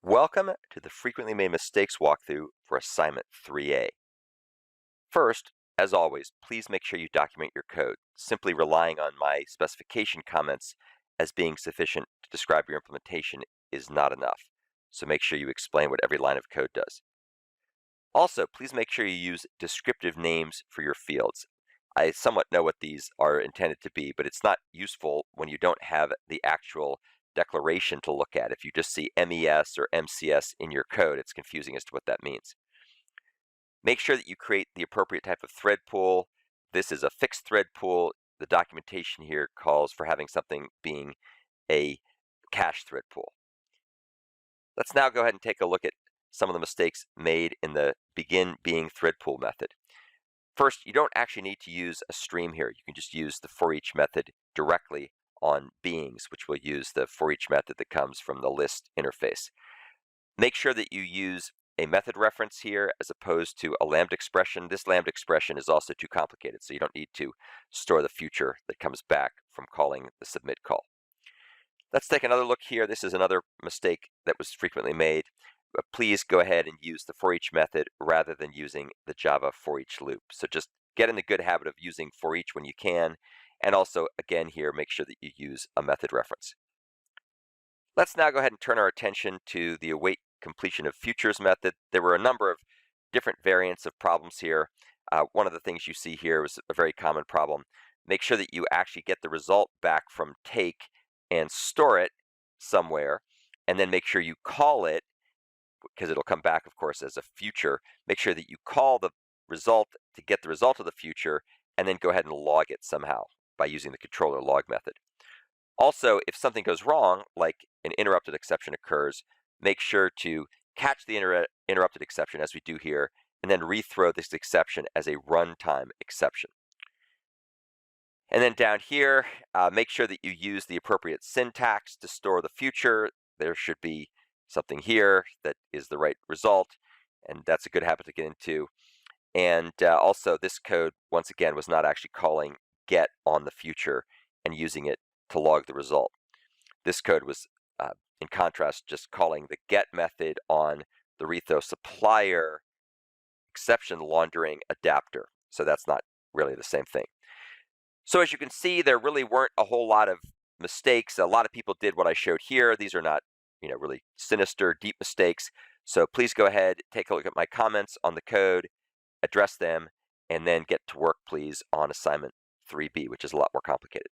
Welcome to the Frequently Made Mistakes walkthrough for Assignment 3A. First, as always, please make sure you document your code. Simply relying on my specification comments as being sufficient to describe your implementation is not enough, so make sure you explain what every line of code does. Also, please make sure you use descriptive names for your fields. I somewhat know what these are intended to be, but it's not useful when you don't have the actual declaration to look at. If you just see MES or MCS in your code, it's confusing as to what that means. Make sure that you create the appropriate type of thread pool. This is a fixed thread pool. The documentation here calls for having something being a cache thread pool. Let's now go ahead and take a look at some of the mistakes made in the begin being thread pool method. First, you don't actually need to use a stream here. You can just use the for each method directly on beings, which will use the for each method that comes from the list interface. Make sure that you use a method reference here as opposed to a lambda expression. This lambda expression is also too complicated, so you don't need to store the future that comes back from calling the submit call. Let's take another look here. This is another mistake that was frequently made. But please go ahead and use the for each method rather than using the Java for each loop. So just get in the good habit of using for each when you can. And also, again here, make sure that you use a method reference. Let's now go ahead and turn our attention to the await completion of futures method. There were a number of different variants of problems here. One of the things you see here was a very common problem. Make sure that you actually get the result back from take and store it somewhere, and then make sure you call it, because it'll come back, of course, as a future. Make sure that you call the result to get the result of the future, and then go ahead and log it somehow by using the controller log method. Also, if something goes wrong, like an interrupted exception occurs, make sure to catch the interrupted exception, as we do here, and then rethrow this exception as a runtime exception. And then down here, make sure that you use the appropriate syntax to store the future. There should be something here that is the right result, and that's a good habit to get into. And also, this code, once again, was not actually calling get on the future and using it to log the result. This code was, in contrast, just calling the get method on the rethrow supplier exception laundering adapter. So that's not really the same thing. So as you can see, there really weren't a whole lot of mistakes. A lot of people did what I showed here. These are not really sinister, deep mistakes. So please go ahead, take a look at my comments on the code, address them, and then get to work, please, on assignment 3B, which is a lot more complicated.